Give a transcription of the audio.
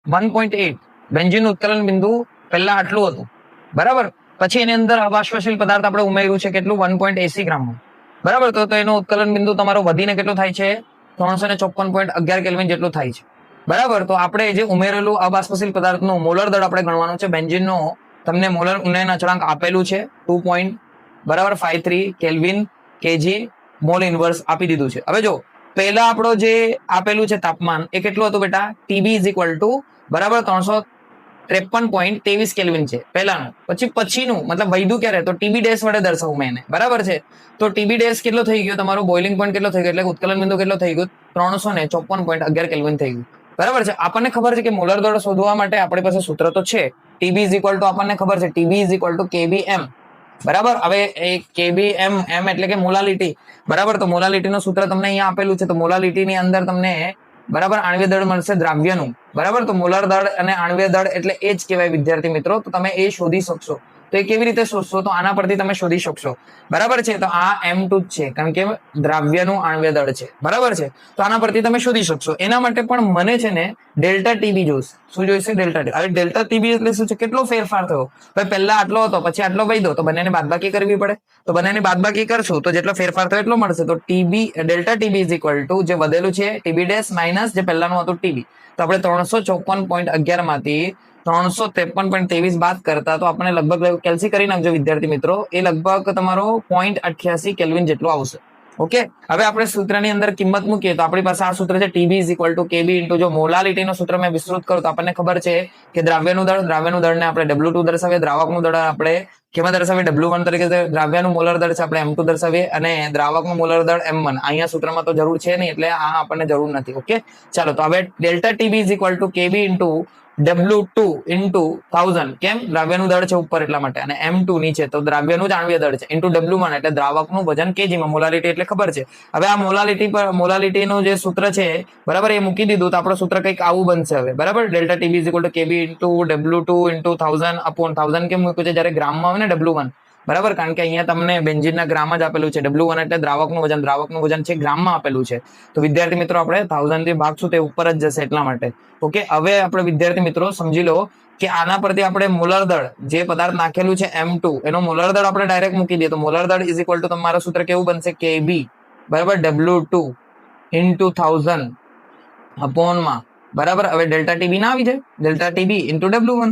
1.8 બેન્ઝીનનું ઉત્કલન બિંદુ પહેલા આટલું હતું, બરાબર. પછી એની અંદર અબાષ્પશીલ પદાર્થ આપણે ઉમેર્યું છે કેટલું 1.80 ગ્રામનું, બરાબર. તો એનું ઉત્કલન બિંદુ તમારો વધીને કેટલું થાય છે 354.11 કેલ્વિન જેટલું થાય છે, બરાબર. તો આપણે જે ઉમેરેલું અબાષ્પશીલ પદાર્થનું મોલર દળ આપણે ગણવાનું છે. બેન્ઝીનનો તમને મોલર ઉન્નયન અચળાંક આપેલું છે 2.53 કેલ્વિન કેજી મોલ ઇન્વર્સ આપી દીધું છે. હવે જો પહેલા આપણો જે આપેલું છે તાપમાન એ કેટલું હતું બેટા, ટીબી ઇઝ ઇક્વલ ટુ બરાબર 353.23 કેલ્વિન છે પહેલાનું. પછીનું મતલબ વૈધું ક્યારે, તો ટીબી ડેશ વડે દર્શાવું મેં એને, બરાબર છે. તો ટીબી ડેશ કેટલો થઈ ગયો તમારો, બોઇલિંગ પોઈન્ટ કેટલો થઈ ગયો, એટલે ઉત્કલન બિંદુ કેટલો થઈ ગયો 354.11 કેલ્વિન થઈ ગયું, બરાબર છે. આપણને ખબર છે કે મોલર દળ શોધવા માટે આપણી પાસે સૂત્ર તો છે. ટીબી ઇઝ ઇક્વલ ટુ આપણને ખબર છે ટીબી ઇઝ ઇક્વલ ટુ કેબીએમ, બરાબર. હવે એ કેબીએમ એમ એટલે કે મોલાલિટી, બરાબર. તો મોલાલિટીનું સૂત્ર તમને અહીંયા આપેલું છે. તો મોલાલિટીની અંદર તમને બરાબર આણ્વીય દળ મળશે દ્રાવ્યનું, બરાબર. તો મોલર દળ અને આણ્વીય દળ એટલે એ જ કહેવાય વિદ્યાર્થી મિત્રો. તો તમે એ શોધી શકશો. તો એ કેવી રીતે શોધશો, તો આના પરથી તમે શોધી શકશો, બરાબર છે. તો આ M2 જ છે, કારણ કે દ્રાવ્યનું આણ્વીય દળ છે, બરાબર છે. તો આના પરથી તમે શોધી શકશો. એના માટે પણ મને છે ને ડેલ્ટા ટીબી જોઈશે. શું જોઈશે, ડેલ્ટા ટી. હવે ડેલ્ટા ટીબી એટલે શું છે, કેટલો ફેરફાર થયો. ભાઈ પહેલા આટલો હતો, પછી આટલો વધ્યો, તો બંનેને બાદબાકી કરવી પડે. તો બંનેની બાદબાકી કરશું તો જેટલો ફેરફાર થયો એટલો મળશે. તો TB delta TB is equal two જે વધેલું છે ટીબી ડેશ માઇનસ જે પહેલાનું હતું ટીબી. તો આપણે 354.11 માંથી 353.23 બાદ કરતા તો આપણે લગભગ કેલ્સી કરી નાખજો વિદ્યાર્થી મિત્રો, એ લગભગ તમારો 0.88 કેલ્વિન જેટલું આવશે. ઓકે. હવે આપણે સૂત્રની અંદર કિંમત મૂકીએ તો આપણી પાસે આ સૂત્ર છે TB is equal to KB into જો મોલાલિટીનું સૂત્ર મેં વિસ્તૃત કરું તો આપણને ખબર છે કે દ્રાવ્યનું દળને આપણે W2 દર્શાવીએ, દ્રાવકનું દળ આપણે કેમાં દર્શાવીએ, W1 તરીકે. દ્રાવ્યનું મોલર દળ છે આપણે M2 દર્શાવીએ અને દ્રાવકનું મોલર દળ M1. અહીંયા સૂત્રમાં તો જરૂર છે નહીં એટલે આ આપણને જરૂર નથી. ઓકે, ચાલો. તો હવે delta TB is equal to KB into W2 into 1000. કેમ, દ્રાવ્યનું દળ છે ઉપર એટલા માટે, અને M2 નીચે, તો દ્રાવ્યનું જ આણ્વીય દળ છે, ઇન્ટુ W1 એટલે દ્રાવકનું વજન કેજીમાં, મોલાલિટી એટલે ખબર છે. હવે આ મોલાલિટીનું જે સૂત્ર છે બરાબર એ મૂકી દીધું તો આપણું સૂત્ર કંઈક આવું બનશે હવે, બરાબર. Delta TB is equal to KB into W2 into 1000 upon 1000 કેમ મૂક્યું છે, જ્યારે ગ્રામમાં આવે ને W1, બરાબર. કારણ કે અહીંયા તમને બેન્ઝીનના ગ્રામ જ આપેલું છે. W1 એટલે દ્રાવકનું વજન છે ગ્રામમાં આપેલું છે. તો વિદ્યાર્થી મિત્રો આપણે 1000 થી ભાગશું તે ઉપર જ જશે એટલા માટે. ઓકે. હવે આપણે વિદ્યાર્થી મિત્રો સમજી લો કે આના પરથી આપણે મોલર દળ જે પદાર્થ નાખેલું છે M2 એનો મોલર દળ આપણે ડાયરેક્ટ મૂકી દઈએ તો મોલર દળ ઇઝ ઇક્વલ ટુ તમારું સૂત્ર કેવું બનશે, કેબી બરાબર W2 ઇન્ટુ 1000 અપોનમાં, બરાબર. હવે ડેલ્ટા ટીબી ના આવી જાય, ડેલ્ટા ટીબી ઇન્ટુ W1,